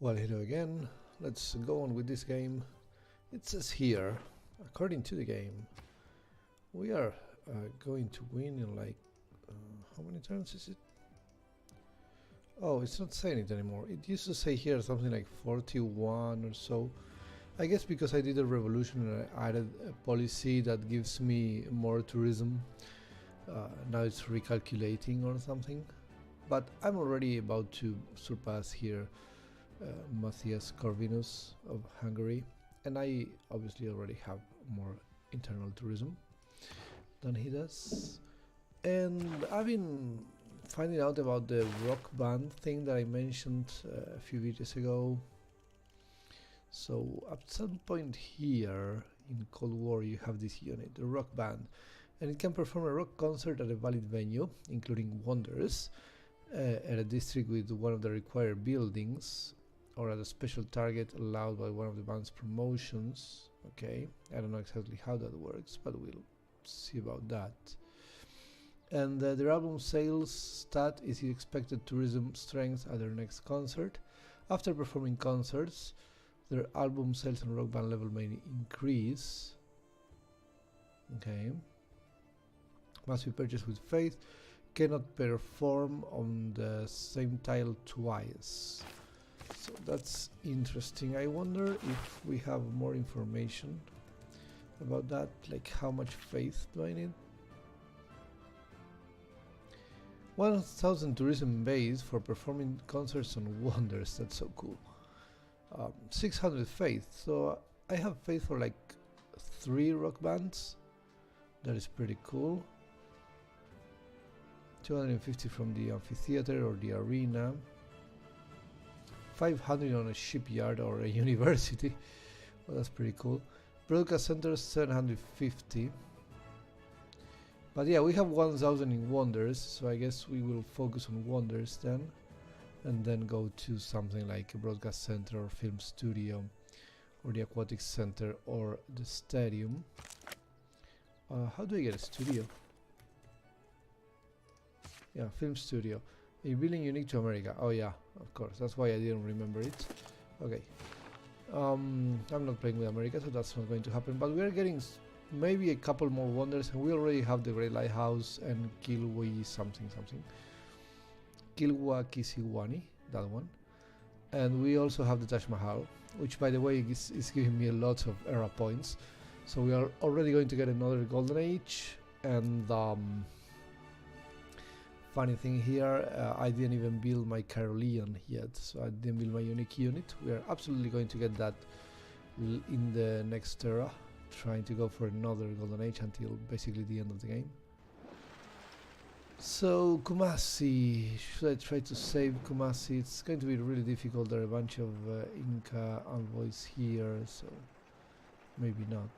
Well, hello again. Let's go on with this game. It says here, according to the game, we are going to win in like how many turns is it? Oh, it's not saying it anymore. It used to say here something like 41 or so. I guess because I did a revolution and I added a policy that gives me more tourism. Now it's recalculating or something. But I'm already about to surpass here Matthias Corvinus of Hungary, and I obviously already have more internal tourism than he does. And I've been finding out about the rock band thing that I mentioned a few videos ago. So at some point here in Cold War you have this unit, the rock band, and it can perform a rock concert at a valid venue, including Wonders, at a district with one of the required buildings, or at a special target allowed by one of the band's promotions. Okay, I don't know exactly how that works, but we'll see about that. And their album sales stat is the expected tourism strength at their next concert. After performing concerts, their album sales and rock band level may increase. Okay. Must be purchased with faith. Cannot perform on the same tile twice. So that's interesting. I wonder if we have more information about that, like how much faith do I need? 1000 tourism base for performing concerts on Wonders. That's so cool. 600 faith. So I have faith for like 3 rock bands. That is pretty cool. 250 from the amphitheater or the arena. 500 on a shipyard or a university. Well, that's pretty cool. Broadcast center 750. But yeah, we have 1000 in Wonders, so I guess we will focus on Wonders then, and then go to something like a broadcast center or film studio or the aquatic center or the stadium. How do I get a studio? Yeah, film studio. A building unique to America. Oh yeah, of course. That's why I didn't remember it. Okay. I'm not playing with America, so that's not going to happen. But we are getting maybe a couple more Wonders, and we already have the Great Lighthouse and Kilwi something. Kilwa Kisiwani, that one. And we also have the Taj Mahal, which by the way is giving me a lot of era points. So we are already going to get another Golden Age, and funny thing here, I didn't even build my Carolean yet, so I didn't build my unique unit. We are absolutely going to get that in the next era, trying to go for another Golden Age until basically the end of the game. So Kumasi, should I try to save Kumasi? It's going to be really difficult. There are a bunch of Inca envoys here, so maybe not.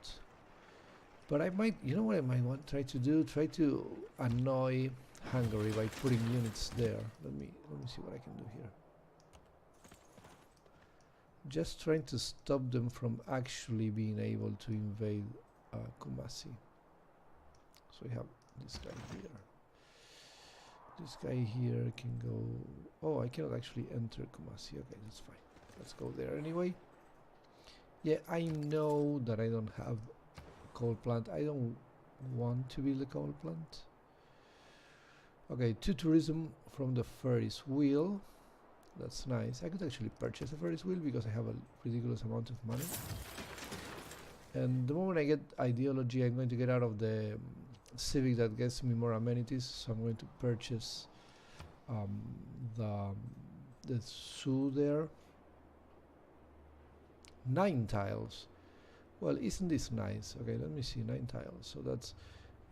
But I might, you know what I might want to try to do? Try to annoy Hungary by putting units there. Let me see what I can do here. Just trying to stop them from actually being able to invade Kumasi. So we have this guy here. This guy here can go. Oh, I cannot actually enter Kumasi. Okay, that's fine. Let's go there anyway. Yeah, I know that I don't have a coal plant. I don't want to build a coal plant. Okay, 2 tourism from the Ferris wheel. That's nice. I could actually purchase a Ferris wheel because I have a ridiculous amount of money. And the moment I get ideology, I'm going to get out of the civic that gets me more amenities. So I'm going to purchase the zoo there. 9 tiles. Well, isn't this nice? Okay, let me see. 9 tiles. So that's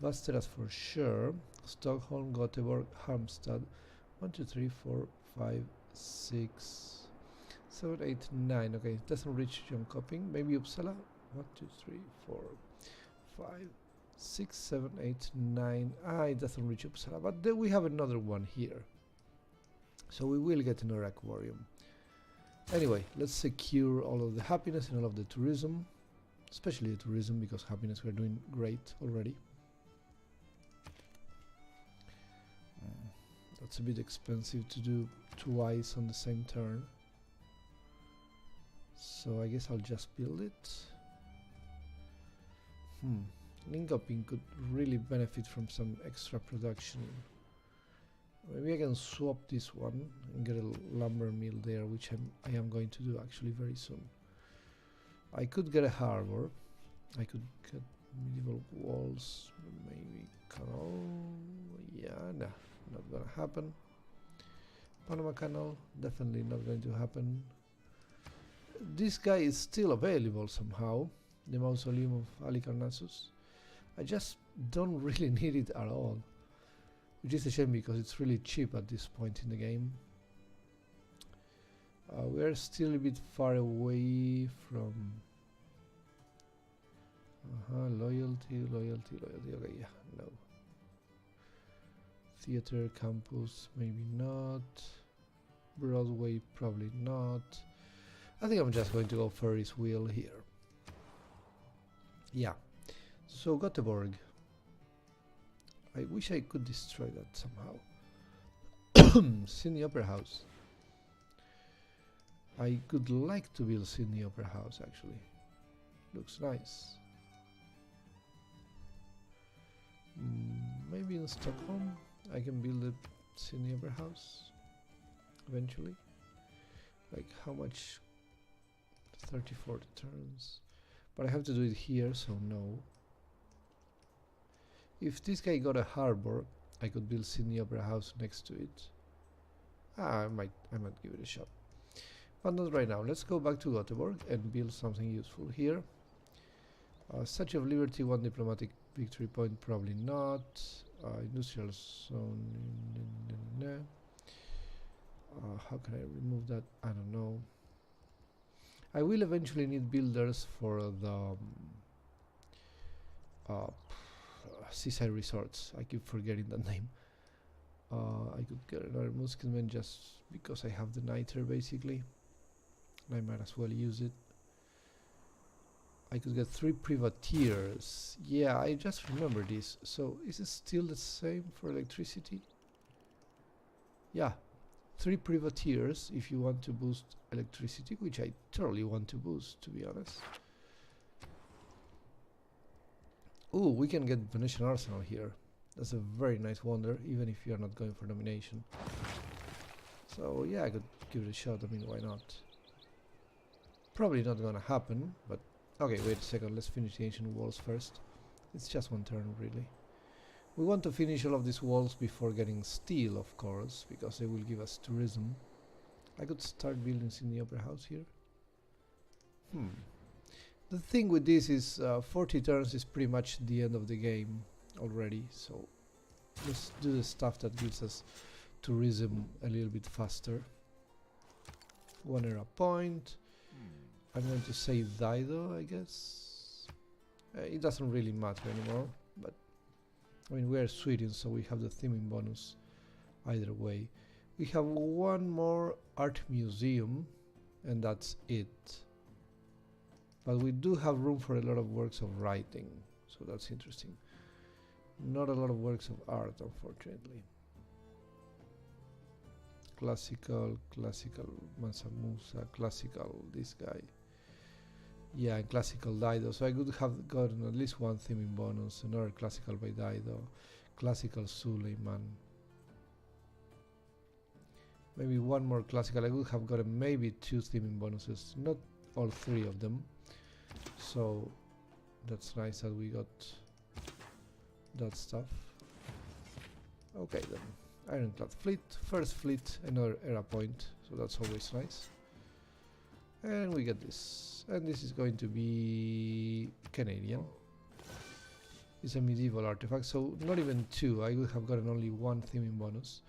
Västerås for sure. Stockholm, Göteborg, Halmstad. 1, 2, 3, 4, 5, 6, 7, 8, 9. Okay, it doesn't reach Jönköping. Maybe Uppsala. 1, 2, 3, 4, 5, 6, 7, 8, 9. It doesn't reach Uppsala. But then we have another one here. So we will get another aquarium. Anyway, let's secure all of the happiness and all of the tourism. Especially the tourism, because happiness we're doing great already. That's a bit expensive to do twice on the same turn. So I guess I'll just build it. Linkoping could really benefit from some extra production. Maybe I can swap this one and get a lumber mill there, which I am going to do actually very soon. I could get a harbor. I could get medieval walls, maybe canal. Yeah, nah, not gonna happen. Panama Canal, definitely not going to happen. This guy is still available somehow, the Mausoleum of Halicarnassus. I just don't really need it at all, which is a shame because it's really cheap at this point in the game. We're still a bit far away from loyalty. Okay, yeah, no. Theater, campus, maybe not. Broadway, probably not. I think I'm just going to go Ferris wheel here. Yeah. So Göteborg. I wish I could destroy that somehow. Sydney Opera House. I could like to build Sydney Opera House actually. Looks nice. Maybe in Stockholm I can build a Sydney Opera House eventually. Like how much? 34 turns. But I have to do it here, so no. If this guy got a harbor, I could build Sydney Opera House next to it. I might give it a shot. But not right now. Let's go back to Göteborg and build something useful here. Statue of Liberty, 1 diplomatic victory point, probably not. Industrial zone. How can I remove that? I don't know. I will eventually need builders for the seaside resorts. I keep forgetting that name. I could get another musketman just because I have the niter basically. I might as well use it. I could get 3 privateers. Yeah, I just remember this. So is it still the same for electricity? Yeah, 3 privateers if you want to boost electricity, which I totally want to boost, to be honest. Ooh, we can get Venetian Arsenal here. That's a very nice wonder, even if you are not going for domination. So yeah, I could give it a shot. I mean, why not? Probably not gonna happen, but okay, wait a second, let's finish the ancient walls first. It's just 1 turn, really. We want to finish all of these walls before getting steel, of course, because they will give us tourism. I could start building Sydney Opera House here. The thing with this is 40 turns is pretty much the end of the game already, so let's do the stuff that gives us tourism a little bit faster. 1 era point. I'm going to save Dido, I guess. It doesn't really matter anymore, but I mean, we are Sweden, so we have the theming bonus either way. We have 1 more art museum, and that's it. But we do have room for a lot of works of writing, so that's interesting. Not a lot of works of art, unfortunately. Classical, Mansa Musa, classical, this guy. Yeah, and classical Dido. So I could have gotten at least 1 theming bonus, another classical by Dido, classical Suleiman. Maybe 1 more classical. I would have gotten maybe 2 theming bonuses, not all 3 of them. So that's nice that we got that stuff. Okay then. Ironclad fleet, first fleet, another era point, so that's always nice. And we get this, and this is going to be Canadian. It's a medieval artifact, so not even 2. I would have gotten only 1 theming bonus.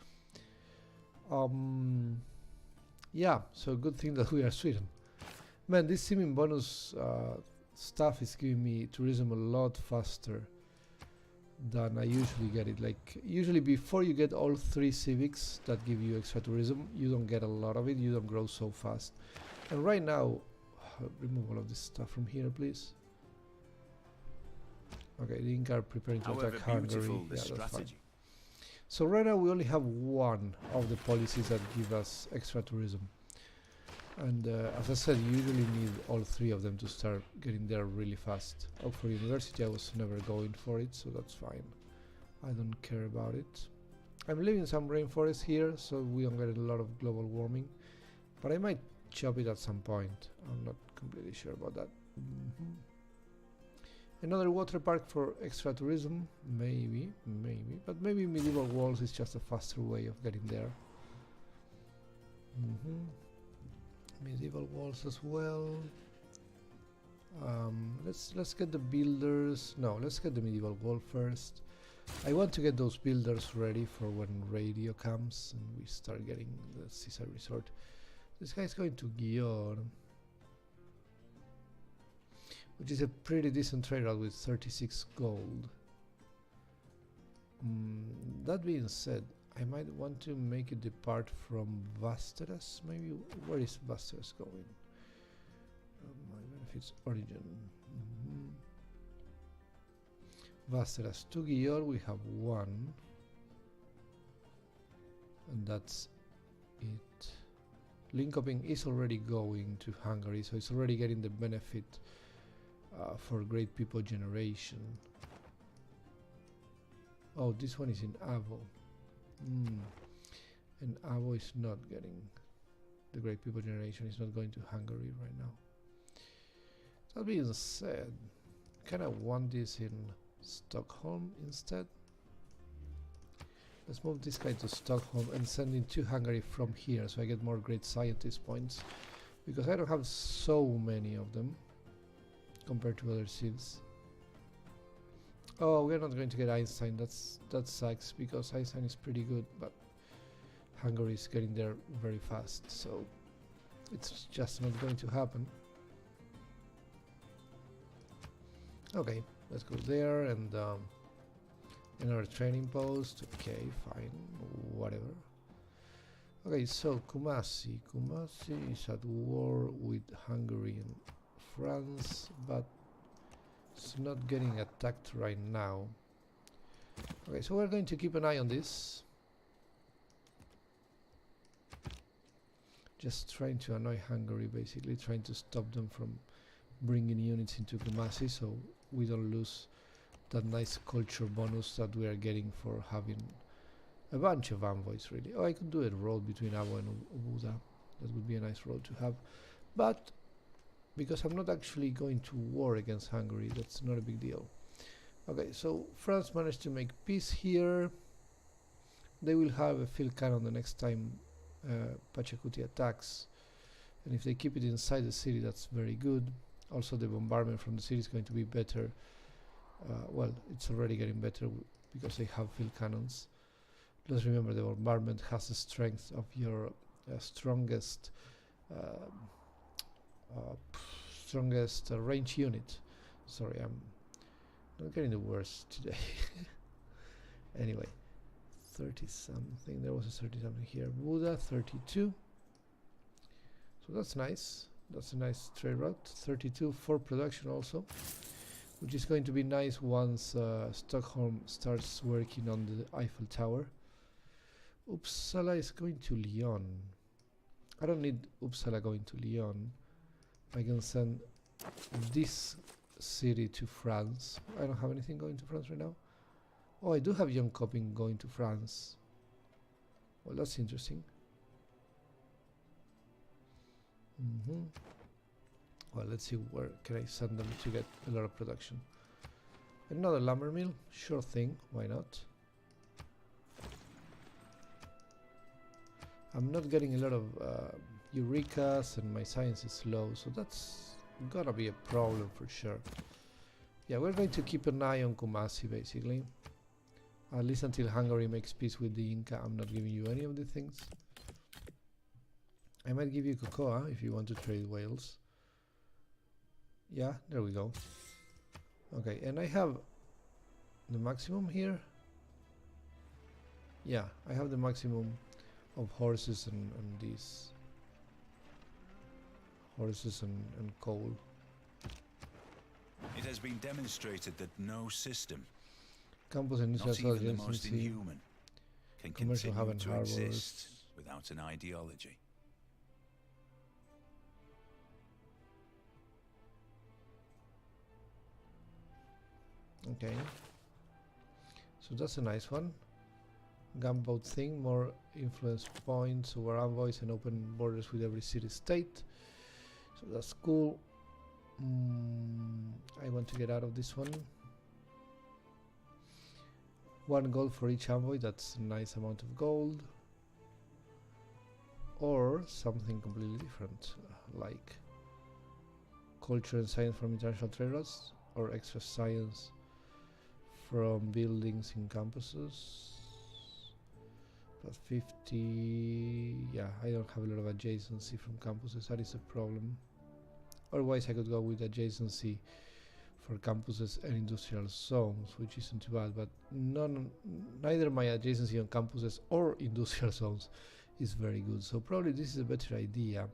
Yeah, so good thing that we are Sweden. Man, this theming bonus stuff is giving me tourism a lot faster than I usually get it. Like, usually before you get all 3 civics that give you extra tourism, you don't get a lot of it, you don't grow so fast. And right now, remove all of this stuff from here, please. Okay, the Inca are preparing to attack Hungary. Yeah, that's fine. So right now we only have 1 of the policies that give us extra tourism. And as I said, you usually need all three of them to start getting there really fast. Oxford University, I was never going for it, so that's fine. I don't care about it. I'm leaving some rainforest here, so we don't get a lot of global warming. But I might chop it at some point. I'm not completely sure about that. Another water park for extra tourism, maybe. But maybe medieval walls is just a faster way of getting there. Medieval walls as well. Let's get the builders. No, let's get the medieval wall first. I want to get those builders ready for when radio comes and we start getting the Caesar Resort. This guy's going to Gior, which is a pretty decent trade route with 36 gold. That being said, I might want to make it depart from Vasteras, maybe. Where is Vasteras going? My benefits origin. Vasteras to Gior, we have one. And that's it. Linkoping is already going to Hungary, so it's already getting the benefit for great people generation. Oh, this one is in Avo. And Avo is not getting the great people generation, is not going to Hungary right now. That being said, I kind of want this in Stockholm instead. Let's move this guy to Stockholm and send him to Hungary from here so I get more great scientist points, because I don't have so many of them compared to other cities. Oh, we're not going to get Einstein. That sucks, because Einstein is pretty good, but Hungary is getting there very fast, so it's just not going to happen. Okay, let's go there and another training post. Okay, fine, whatever. Okay, so Kumasi is at war with Hungary and France, but it's not getting attacked right now. Okay, so we're going to keep an eye on this. Just trying to annoy Hungary, basically trying to stop them from bringing units into Kumasi, so we don't lose that nice culture bonus that we are getting for having a bunch of envoys, really. Oh, I could do a road between Avo and Obuda. That would be a nice road to have. But because I'm not actually going to war against Hungary, that's not a big deal. Okay, so France managed to make peace here. They will have a field cannon the next time Pachacuti attacks, and if they keep it inside the city, that's very good. Also, the bombardment from the city is going to be better. Well, it's already getting better because they have field cannons. Let's remember the bombardment has the strength of your strongest range unit. Sorry, I'm not getting the words today. Anyway, 30 something. There was a 30 something here. Buda 32. So that's nice. That's a nice trade route. 32 for production also, which is going to be nice once Stockholm starts working on the Eiffel Tower. Uppsala is going to Lyon. I don't need Uppsala going to Lyon. I can send this city to France. I don't have anything going to France right now. Oh, I do have Young Coping going to France. Well, that's interesting. Well, let's see where can I send them to get a lot of production. Another lumber mill? Sure thing, why not? I'm not getting a lot of Eurekas and my science is low, so that's gonna be a problem for sure. Yeah, we're going to keep an eye on Kumasi basically. At least until Hungary makes peace with the Inca. I'm not giving you any of the things. I might give you cocoa if you want to trade whales. Yeah, there we go. Okay, and I have the maximum here. Yeah, I have the maximum of horses and these horses and coal. It has been demonstrated that no system, Campus and not even the most inhuman, can commercial continue hub to and exist harbors. without an ideology. Okay. So that's a nice one. Gunboat thing, more influence points over envoys and open borders with every city-state. So that's cool. I want to get out of this one. 1 gold for each envoy, that's a nice amount of gold. Or something completely different, like culture and science from international trade routes, or extra science from buildings in campuses. Plus 50. Yeah, I don't have a lot of adjacency from campuses, that is a problem. Otherwise I could go with adjacency for campuses and industrial zones, which isn't too bad, but neither my adjacency on campuses or industrial zones is very good, so probably this is a better idea.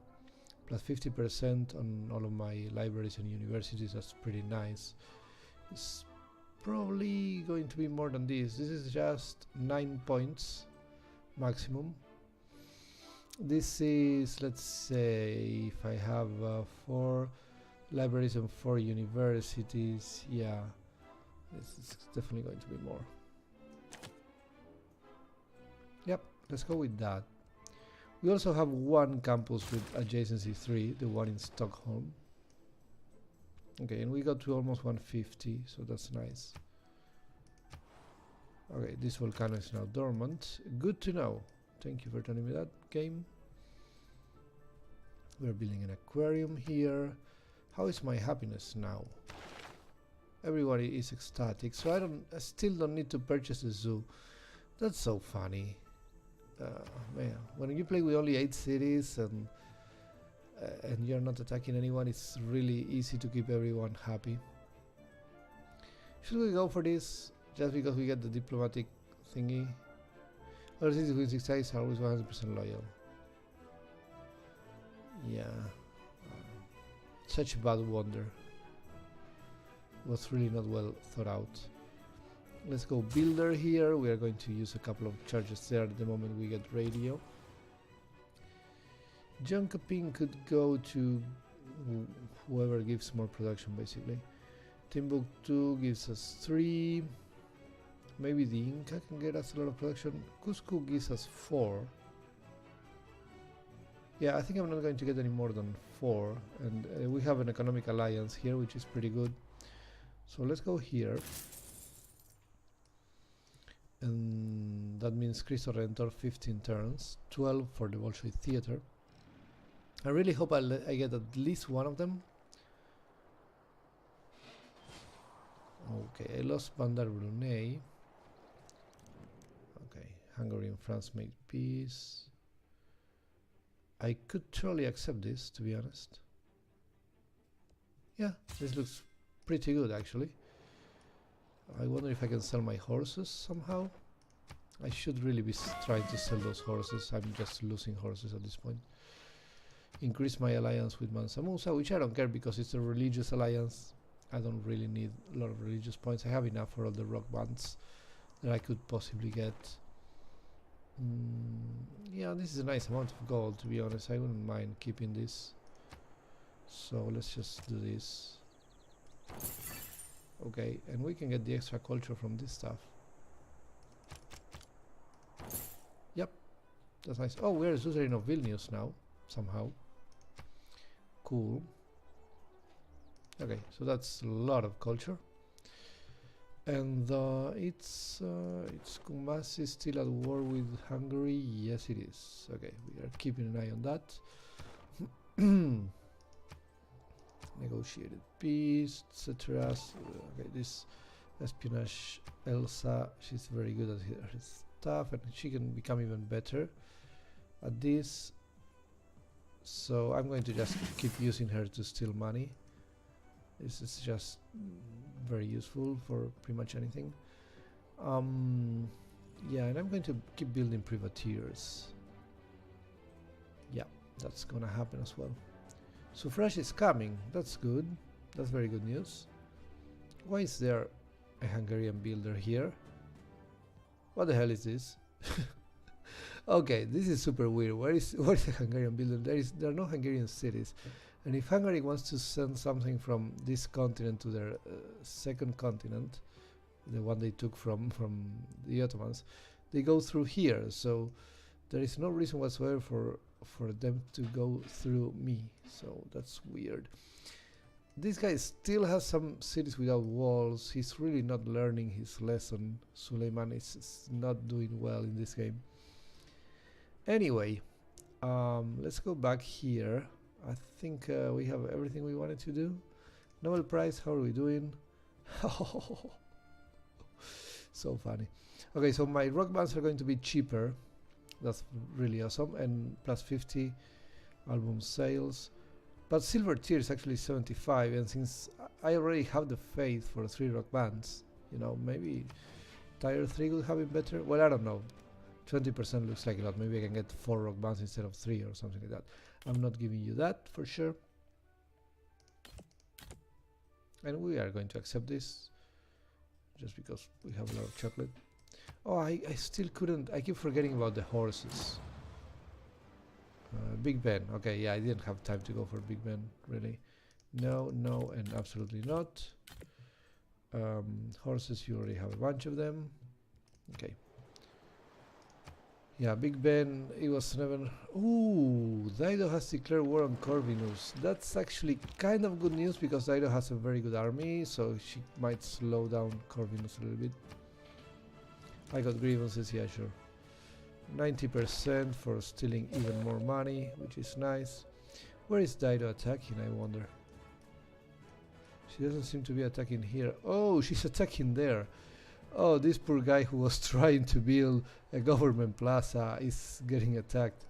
Plus 50% on all of my libraries and universities, that's pretty nice. It's probably going to be more than this. This is just 9 points maximum. This is, let's say, if I have 4 libraries and 4 universities, yeah, it's definitely going to be more. Yep, let's go with that. We also have 1 campus with adjacency 3, the one in Stockholm. Okay, and we got to almost 150, so that's nice. Okay, this volcano is now dormant. Good to know. Thank you for telling me that, game. We're building an aquarium here. How is my happiness now? Everybody is ecstatic, so I still don't need to purchase a zoo. That's so funny. Man, when you play with only 8 cities and you're not attacking anyone, it's really easy to keep everyone happy. Should we go for this just because we get the diplomatic thingy? Other cities with 6 sides are always 100% loyal. Yeah, such a bad wonder. Was really not well thought out. Let's go builder here. We are going to use a couple of charges there at the moment we get radio. Jonkoping could go to whoever gives more production, basically. Timbuktu gives us 3. Maybe the Inca can get us a lot of production. Cusco gives us 4. Yeah, I think I'm not going to get any more than 4. And we have an economic alliance here, which is pretty good. So let's go here. And that means Cristo Redentor 15 turns, 12 for the Bolshoi Theater. I really hope I get at least one of them. Okay, I lost Bandar Brunei. Okay, Hungary and France made peace. I could totally accept this, to be honest. Yeah, this looks pretty good actually. I wonder if I can sell my horses somehow. I should really be trying to sell those horses. I'm just losing horses at this point. Increase my alliance with Mansa Musa, which I don't care because it's a religious alliance. I don't really need a lot of religious points. I have enough for all the rock bands that I could possibly get. Yeah, this is a nice amount of gold, to be honest. I wouldn't mind keeping this. So let's just do this. Okay, and we can get the extra culture from this stuff. Yep, that's nice. Oh, we're a suzerain of Vilnius now, somehow. Cool. Okay, so that's a lot of culture. And it's Kumasi still at war with Hungary? Yes, it is. Okay, we are keeping an eye on that. Negotiated peace, etc. Okay, this espionage Elsa, she's very good at her stuff, and she can become even better at this. So I'm going to just keep using her to steal money. This is just very useful for pretty much anything. Yeah, and I'm going to keep building privateers. Yeah, that's gonna happen as well. Suffrage is coming, that's good. That's very good news. Why is there a Hungarian builder here? What the hell is this? Okay, this is super weird. Where is the Hungarian builder? There are no Hungarian cities. And if Hungary wants to send something from this continent to their second continent, the one they took from the Ottomans, they go through here. So there is no reason whatsoever for them to go through me. So that's weird. This guy still has some cities without walls. He's really not learning his lesson. Suleiman is not doing well in this game. Anyway, let's go back here. I think we have everything we wanted to do. Nobel Prize, how are we doing? So funny. Okay, so my rock bands are going to be cheaper. That's really awesome. And plus 50 album sales. But silver tier is actually 75, and since I already have the faith for 3 rock bands, you know, maybe tier 3 would have it better. Well, I don't know. 20% looks like a lot. Maybe I can get 4 rock bands instead of 3 or something like that. I'm not giving you that for sure. And we are going to accept this just because we have a lot of chocolate. Oh, I still couldn't. I keep forgetting about the horses. Big Ben. Okay, yeah, I didn't have time to go for Big Ben, really. No, no, and absolutely not. Horses, you already have a bunch of them. Okay. Yeah, Big Ben, it was never... Ooh, Dido has declared war on Corvinus. That's actually kind of good news because Dido has a very good army, so she might slow down Corvinus a little bit. I got grievances, yeah, sure. 90% for stealing even more money, which is nice. Where is Dido attacking, I wonder? She doesn't seem to be attacking here. Oh, she's attacking there. Oh, this poor guy who was trying to build a government plaza is getting attacked.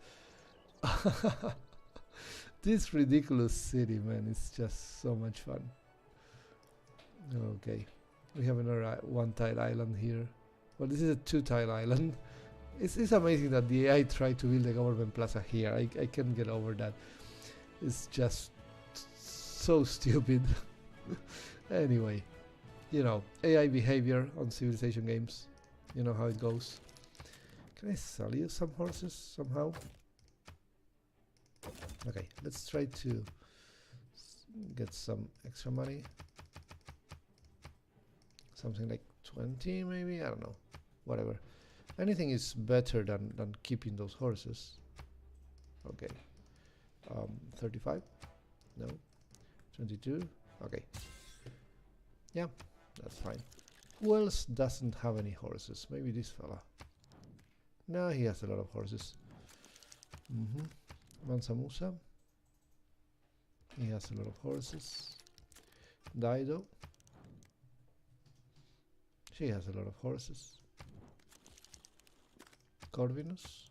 This ridiculous city, man, it's just so much fun. Okay, we have another one-tile island here. Well, this is a two-tile island. It's amazing that the AI tried to build a government plaza here. I can't get over that. It's just so stupid. Anyway, you know, AI behavior on civilization games. You know how it goes. Can I sell you some horses somehow? Okay, let's try to get some extra money. Something like 20 maybe? I don't know. Whatever. Anything is better than keeping those horses. Okay. 35? No. 22? Okay. Yeah, that's fine. Who else doesn't have any horses? Maybe this fella. No, he has a lot of horses. Mansa Musa. He has a lot of horses. Dido. She has a lot of horses. Corvinus,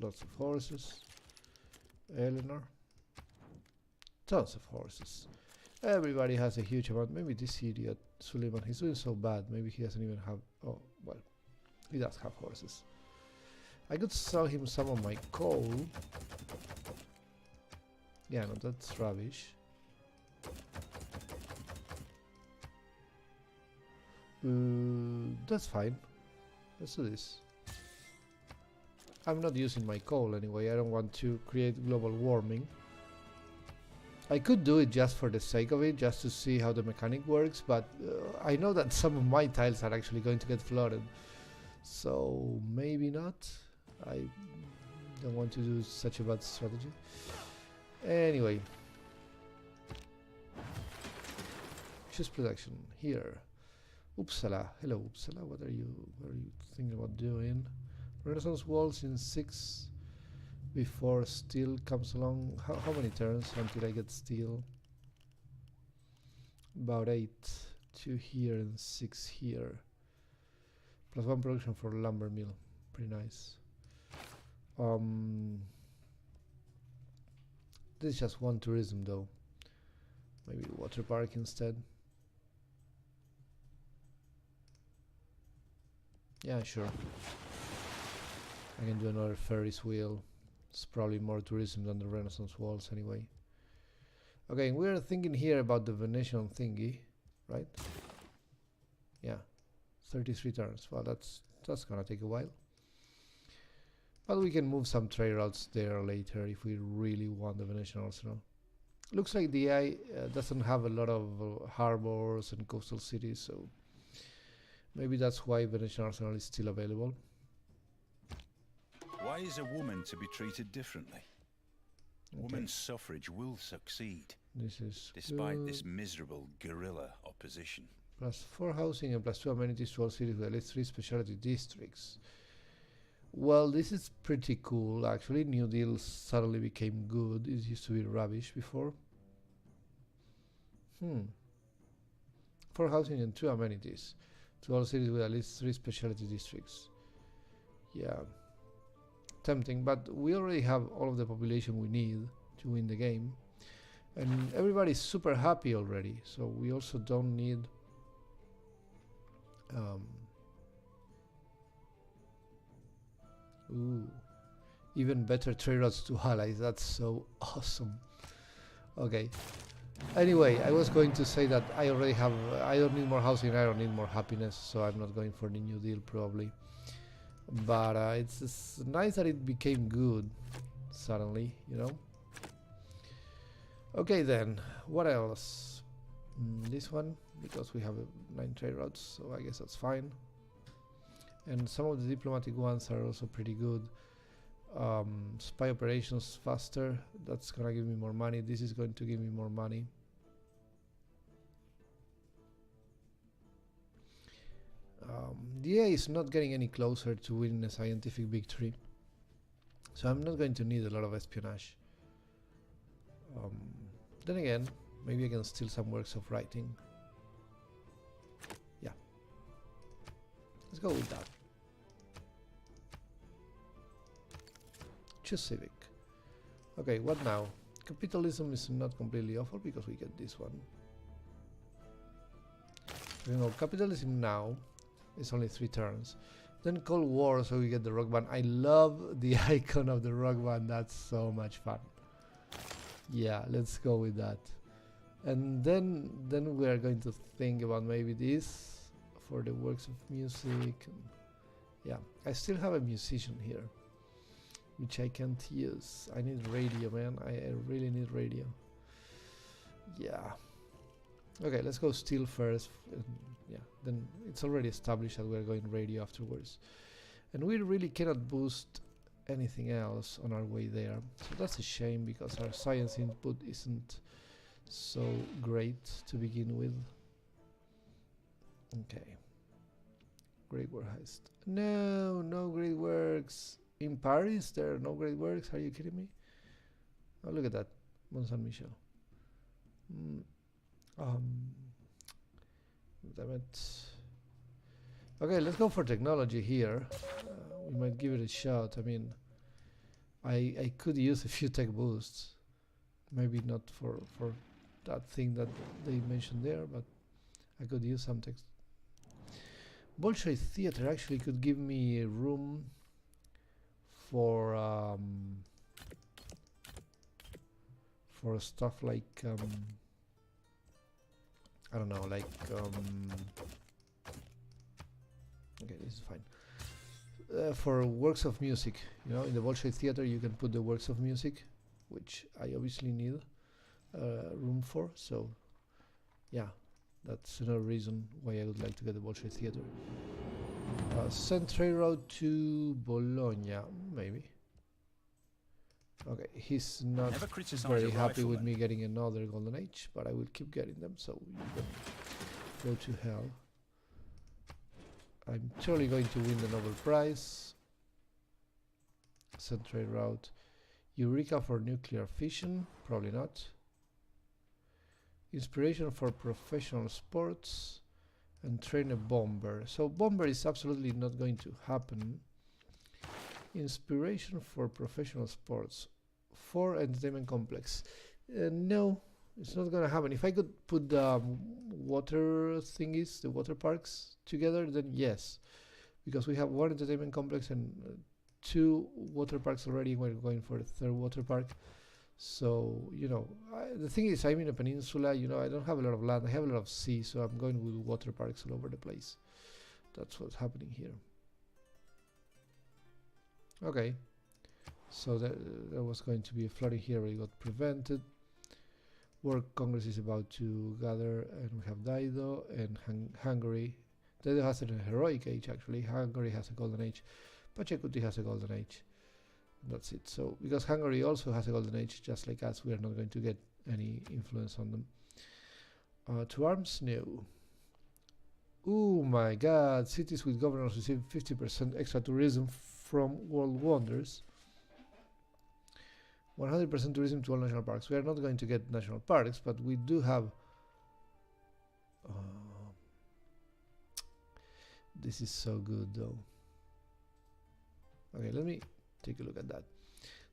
lots of horses. Eleanor, tons of horses. Everybody has a huge amount. Maybe this idiot Suleiman, he's doing so bad. Maybe he doesn't even have. Oh well, he does have horses. I could sell him some of my coal. Yeah, no, that's rubbish. That's fine. Let's do this. I'm not using my coal anyway. I don't want to create global warming. I could do it just for the sake of it, just to see how the mechanic works, but I know that some of my tiles are actually going to get flooded. So maybe not. I don't want to do such a bad strategy. Anyway. Choose production here. Uppsala. Hello Uppsala. What are you thinking about doing? Renaissance walls in 6 before steel comes along. How many turns until I get steel? About 8. 2 here and 6 here. Plus 1 production for lumber mill. Pretty nice. This is just 1 tourism though. Maybe water park instead. Yeah, sure. I can do another Ferris wheel. It's probably more tourism than the Renaissance walls anyway. Okay, we're thinking here about the Venetian thingy, right? Yeah, 33 turns. Well, that's gonna take a while. But we can move some trade routes there later if we really want the Venetian arsenal. Looks like the AI doesn't have a lot of harbors and coastal cities, so Maybe that's why Venetian Arsenal is still available. Why is a woman to be treated differently? Okay. Women's suffrage will succeed, This is despite good. this miserable guerrilla opposition. +4 housing and +2 amenities to all cities with at least 3 specialty districts. Well, this is pretty cool actually. New Deal suddenly became good. It used to be rubbish before. 4 housing and 2 amenities to all cities with at least 3 specialty districts. Yeah, tempting, but we already have all of the population we need to win the game, and everybody's super happy already, so we also don't need even better trade routes to allies. That's so awesome. Okay, anyway, I was going to say that I don't need more housing, I don't need more happiness, so I'm not going for the New Deal probably. But it's nice that it became good suddenly, you know. Okay then, what else? This one, because we have 9 trade routes, so I guess that's fine. And some of the diplomatic ones are also pretty good. Spy operations faster, that's gonna give me more money. This is going to give me more money. The A is not getting any closer to winning a scientific victory, so I'm not going to need a lot of espionage. Then again, maybe I can steal some works of writing. Yeah, let's go with that. Choose civic. Okay, what now? Capitalism is not completely awful because we get this one. You know, capitalism now is only 3 turns. Then Cold War, so we get the rock band. I love the icon of the rock band. That's so much fun. Yeah, let's go with that. And then we are going to think about maybe this for the works of music. Yeah, I still have a musician here, which I can't use. I need radio, man. I really need radio. Yeah. Okay, let's go steel first. Yeah, then it's already established that we're going radio afterwards. And we really cannot boost anything else on our way there. So that's a shame because our science input isn't so great to begin with. Okay. Great work heist. No, no great works. In Paris, there are no great works. Are you kidding me? Oh, look at that. Mont Saint Michel. Damn it. Okay, let's go for technology here. We might give it a shot. I mean, I could use a few tech boosts. Maybe not for that thing that they mentioned there, but I could use some tech. Bolshoi Theater actually could give me room for stuff like I don't know, like okay, this is fine. For works of music, you know, in the Bolshoi Theater you can put the works of music, which I obviously need room for. So yeah, that's another reason why I would like to get the Bolshoi Theater. Send trade route to Bologna, maybe. Okay, he's not very happy with me getting another Golden Age, but I will keep getting them, so you can go to hell. I'm totally going to win the Nobel Prize. Send trade route. Eureka for nuclear fission, probably not. Inspiration for professional sports. And train a bomber. So bomber is absolutely not going to happen. Inspiration for professional sports. For entertainment complex. No, it's not gonna happen. If I could put the water thingies, the water parks together, then yes. Because we have 1 entertainment complex and 2 water parks already. We're going for a 3rd water park. So, you know, the thing is, I'm in a peninsula, you know, I don't have a lot of land, I have a lot of sea, so I'm going with water parks all over the place. That's what's happening here. Okay, so there was going to be a flooding here, but it got prevented. World Congress is about to gather, and we have Dido and Hungary. They has a heroic age actually. Hungary has a golden age. Pachacuti has a golden age. That's it. So because Hungary also has a golden age, just like us, we are not going to get any influence on them. To arms, no. Oh my god, cities with governors receive 50% extra tourism from World Wonders. 100% tourism to all national parks. We are not going to get national parks, but we do have... this is so good though. Okay, let me take a look at that.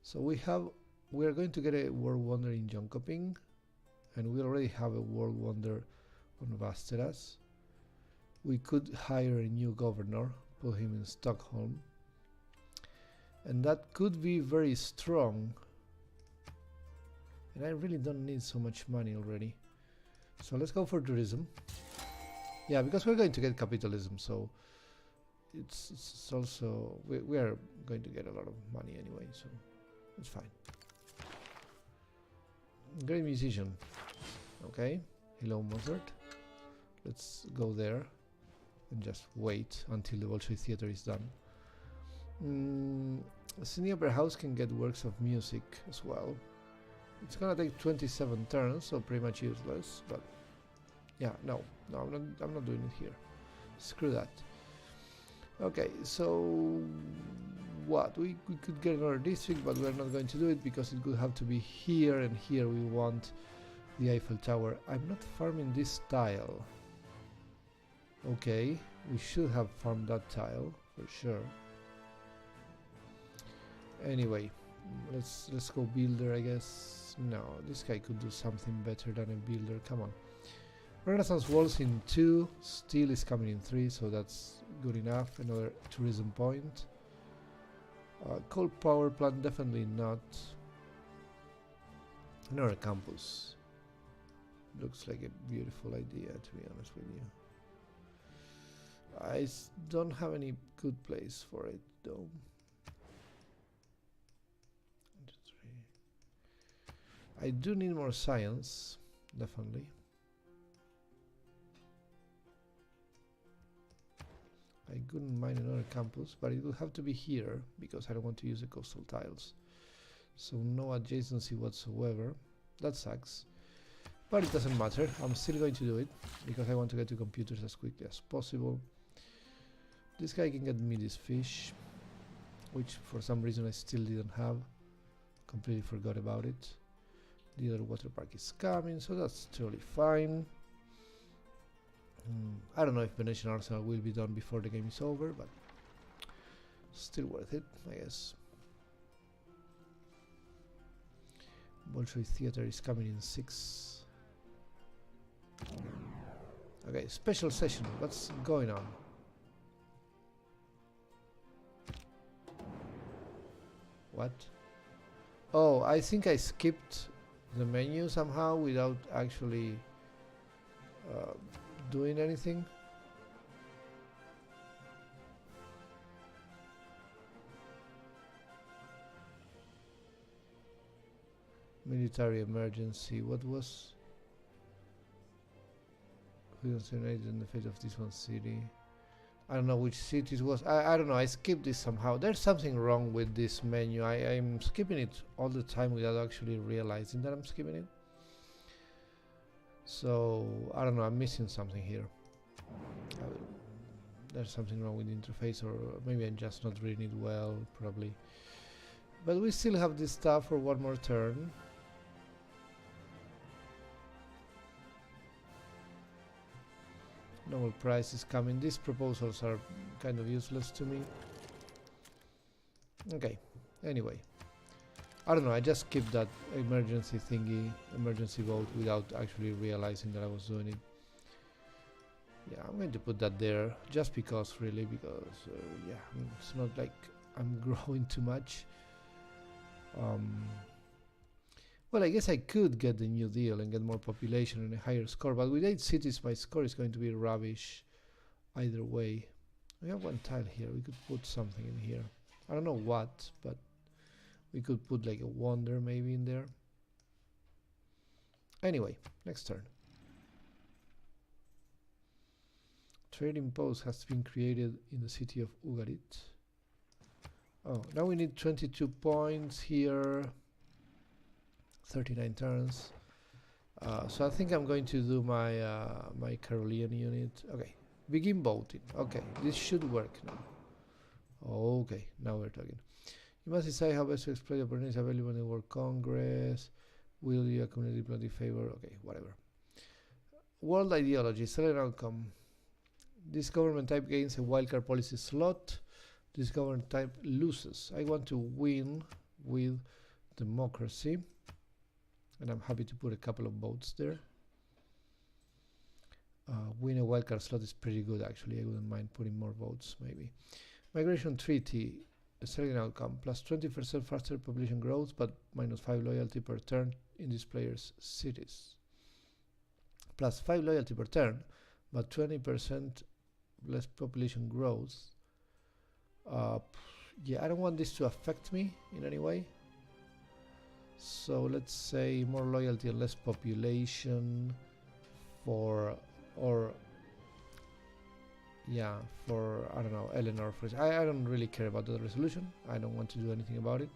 So we are going to get a World Wonder in Jönköping, and we already have a World Wonder on Västerås. We could hire a new governor, put him in Stockholm, and that could be very strong. And I really don't need so much money already. So let's go for tourism. Yeah, because we're going to get capitalism, so it's also we are going to get a lot of money anyway, so it's fine. Great musician. Okay, hello Mozart. Let's go there and just wait until the Bolshoi Theater is done. The Sydney Opera House can get works of music as well. It's gonna take 27 turns, so pretty much useless, but yeah, no, I'm not doing it here. Screw that. Okay, so what? We could get another district, but we're not going to do it because it could have to be here, and here we want the Eiffel Tower. I'm not farming this tile. Okay, we should have farmed that tile for sure. Anyway, let's go builder, I guess. No, this guy could do something better than a builder. Come on. Renaissance walls in 2, steel is coming in 3, so that's good enough. Another tourism point. Coal power plant, definitely not. Another campus. Looks like a beautiful idea, to be honest with you. I don't have any good place for it though. 1, 2, 3. I do need more science, definitely. I couldn't mind another campus, but it will have to be here because I don't want to use the coastal tiles. So no adjacency whatsoever. That sucks. But it doesn't matter. I'm still going to do it because I want to get to computers as quickly as possible. This guy can get me this fish, which for some reason I still didn't have. Completely forgot about it. The other water park is coming, so that's totally fine. I don't know if Venetian Arsenal will be done before the game is over, but still worth it, I guess. Bolshoi Theater is coming in 6. Okay, special session. What's going on? What? Oh, I think I skipped the menu somehow without actually doing anything. Military emergency. What was? Who concentrated in the fate of this one city? I don't know which city it was. I don't know. I skipped this somehow. There's something wrong with this menu. I'm skipping it all the time without actually realizing that I'm skipping it. So I don't know. I'm missing something here. There's something wrong with the interface, or maybe I'm just not reading it well. Probably. But we still have this stuff for one more turn. Nobel Prize is coming. These proposals are kind of useless to me. Okay, anyway. I don't know, I just skipped that emergency thingy, emergency vote, without actually realizing that I was doing it. Yeah, I'm going to put that there, just because, really, because, yeah, it's not like I'm growing too much. Well, I guess I could get the new deal and get more population and a higher score, but with 8 cities, my score is going to be rubbish either way. We have one tile here. We could put something in here. I don't know what, but we could put like a wonder maybe in there. Anyway, next turn. Trading post has been created in the city of Ugarit. Oh, now we need 22 points here. 39 turns. So I think I'm going to do my my Carolean unit. Okay, begin voting. Okay, this should work now. Okay, now we're talking. You must decide how best to exploit the opportunities available in the World Congress. Will you accumulate diplomatic favor? Okay, whatever. World ideology, select outcome. This government type gains a wildcard policy slot. This government type loses. I want to win with democracy. And I'm happy to put a couple of votes there. Win a wildcard slot is pretty good, actually. I wouldn't mind putting more votes, maybe. Migration treaty, a selling outcome, plus 20% faster population growth, but minus 5 loyalty per turn in this player's cities. Plus 5 loyalty per turn, but 20% less population growth. Yeah, I don't want this to affect me in any way. So let's say more loyalty and less population for, or yeah, for, I don't know, Eleanor. I don't really care about the resolution. I don't want to do anything about it.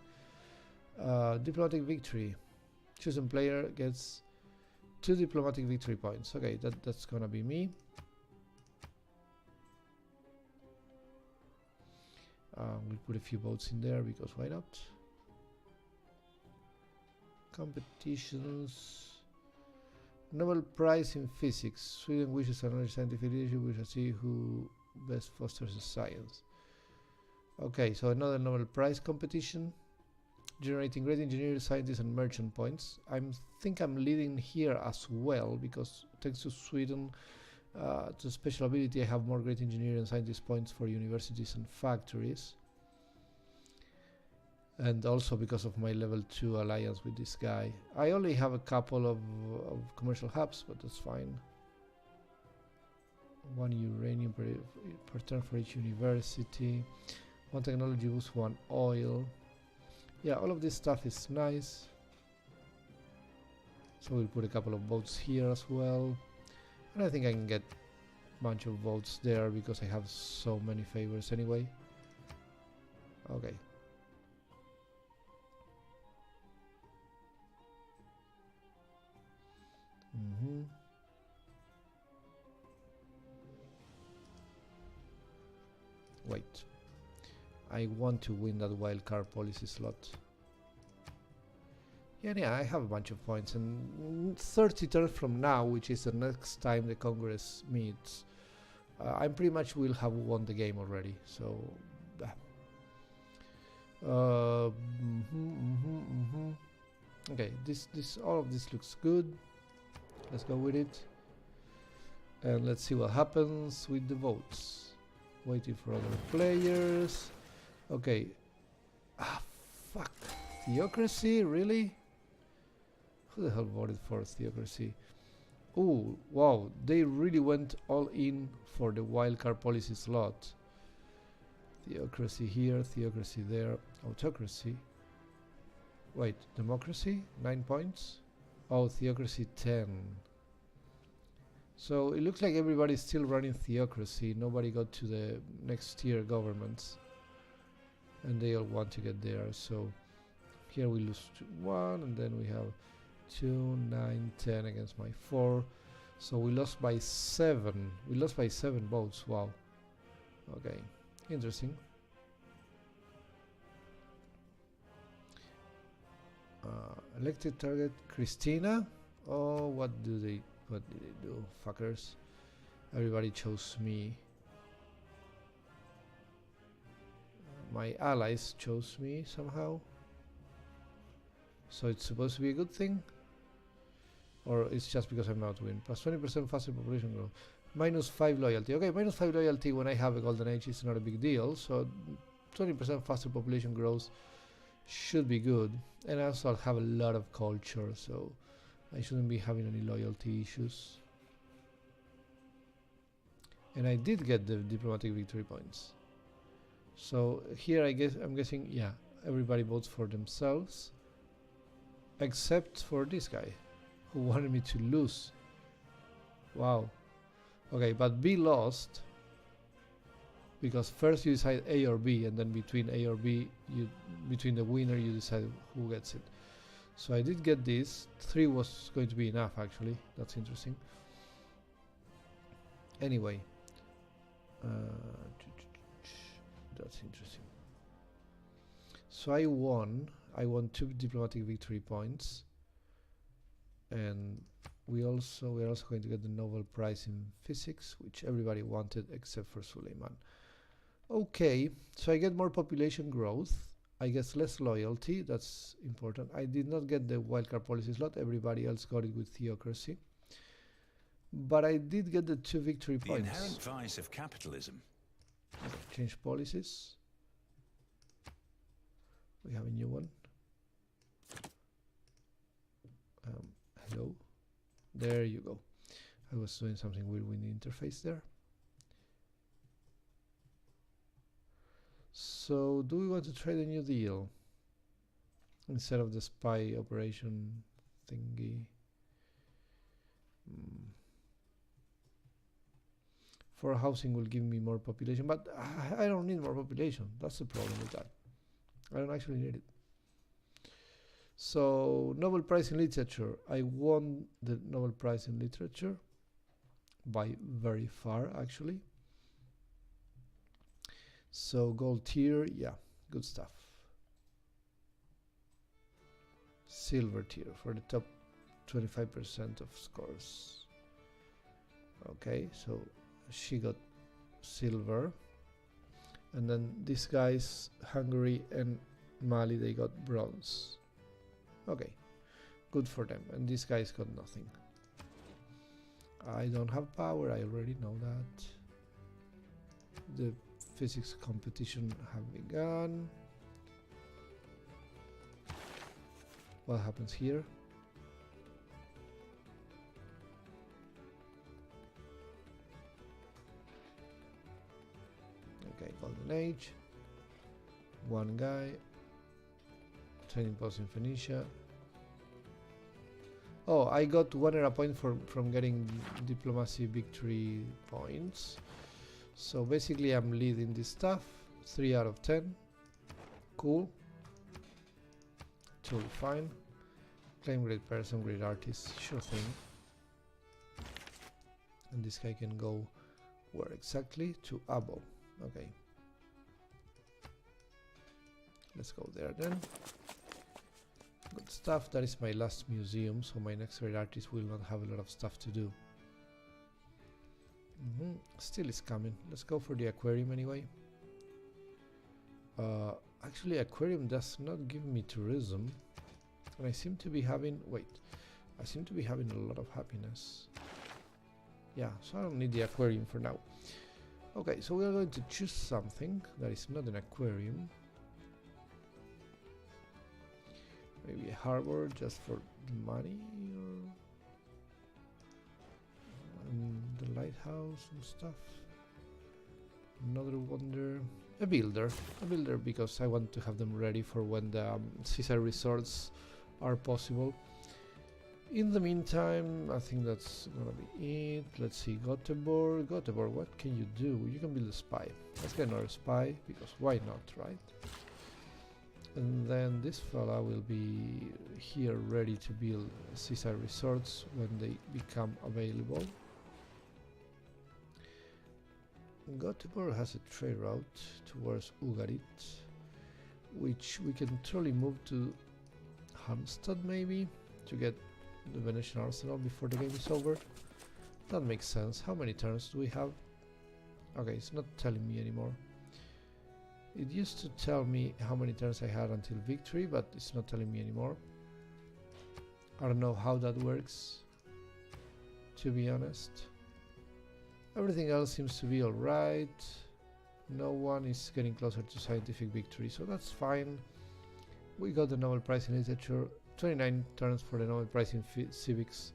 Diplomatic victory. Chosen player gets 2 diplomatic victory points. Okay, that's gonna be me. We'll put a few votes in there because why not? Competitions. Nobel Prize in Physics. Sweden wishes another scientific leadership. We shall see who best fosters the science. Okay, so another Nobel Prize competition. Generating great engineers, scientists, and merchant points. I think I'm leading here as well because thanks to Sweden, to special ability, I have more great engineer and scientist points for universities and factories. And also because of my level 2 alliance with this guy. I only have a couple of commercial hubs, but that's fine. 1 uranium per turn for each university. 1 technology boost, 1 oil. Yeah, all of this stuff is nice. So we'll put a couple of votes here as well. And I think I can get a bunch of votes there because I have so many favors anyway. Okay. Wait. I want to win that wildcard policy slot. Yeah, I have a bunch of points, and 30 turns from now, which is the next time the Congress meets, I pretty much will have won the game already. So, okay, all of this looks good. Let's go with it, and let's see what happens with the votes. Waiting for other players. Okay. Fuck. Theocracy? Really? Who the hell voted for theocracy? Oh, wow. They really went all in for the wildcard policy slot. Theocracy here, theocracy there. Autocracy. Wait, democracy? 9 points? Oh, theocracy 10. So it looks like everybody's still running theocracy. Nobody got to the next tier governments. And they all want to get there. So here we lose 1, and then we have 2, 9, 10 against my 4. So we lost by 7. We lost by 7 votes. Wow. Okay. Interesting. Elected target Kristina. Oh, what did they do? Fuckers. Everybody chose me. My allies chose me somehow. So it's supposed to be a good thing? Or it's just because I'm not win? Plus 20% faster population growth. Minus 5 loyalty. Okay, minus 5 loyalty when I have a golden age is not a big deal. So 20% faster population growth should be good. And also I'll have a lot of culture, so I shouldn't be having any loyalty issues. And I did get the diplomatic victory points. So here I'm guessing, yeah, everybody votes for themselves. Except for this guy, who wanted me to lose. Wow. Okay, but B lost. because first you decide A or B, and then between A or B, between the winner you decide who gets it. So I did get this. 3 was going to be enough, actually. That's interesting. Anyway, that's interesting. So I won 2 diplomatic victory points, and we're also going to get the Nobel Prize in Physics, which everybody wanted except for Suleiman. Okay, so I get more population growth. I guess less loyalty, that's important. I did not get the wildcard policy slot, everybody else got it with theocracy. But I did get the 2 victory points. The inherent vice of capitalism. Change policies. We have a new one. Hello. There you go. I was doing something weird with the interface there. So, do we want to try the new deal instead of the spy operation thingy? For housing will give me more population, but I don't need more population. That's the problem with that. I don't actually need it. So, Nobel Prize in Literature. I won the Nobel Prize in Literature by very far, actually. So, gold tier, yeah, good stuff. Silver tier for the top 25% of scores. Okay, so she got silver. And then these guys, Hungary and Mali, they got bronze. Okay, good for them. And these guys got nothing. I don't have power, I already know that. The physics competition have begun. What happens here? Okay, Golden Age. One guy. Training post in Phoenicia. Oh, I got 1 era point from getting diplomacy victory points. So basically I'm leading this stuff. 3 out of 10. Cool. Totally fine. Claim great person, great artist. Sure thing. And this guy can go where exactly? To Abo. Okay. Let's go there then. Good stuff. That is my last museum, so my next great artist will not have a lot of stuff to do. Still is coming. Let's go for the aquarium anyway. Actually, aquarium does not give me tourism, and I seem to be having. Wait, I seem to be having a lot of happiness. Yeah, so I don't need the aquarium for now. Okay, so we are going to choose something that is not an aquarium. Maybe a harbor just for money, or the lighthouse and stuff. Another wonder. A builder because I want to have them ready for when the seaside resorts are possible. In the meantime, I think that's gonna be it. Let's see, Göteborg, what can you do? You can build a spy. Let's get another spy, because why not, right? And then this fella will be here ready to build seaside resorts when they become available. Göteborg has a trade route towards Ugarit, which we can totally move to Halmstad maybe, to get the Venetian arsenal before the game is over. That makes sense. How many turns do we have? Okay, it's not telling me anymore. It used to tell me how many turns I had until victory, but it's not telling me anymore. I don't know how that works, to be honest. Everything else seems to be alright. No one is getting closer to scientific victory, so that's fine. We got the Nobel Prize in Literature. 29 turns for the Nobel Prize in Civics.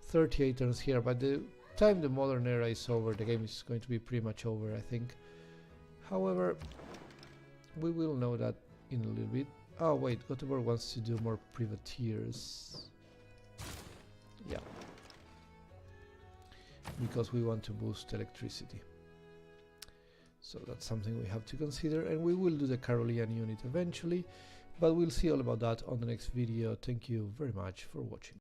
38 turns here. By the time the modern era is over, the game is going to be pretty much over, I think. However, we will know that in a little bit. Oh wait, Göteborg wants to do more privateers. Yeah. Because we want to boost electricity. So that's something we have to consider, and we will do the Carolean unit eventually, but we'll see all about that on the next video. Thank you very much for watching.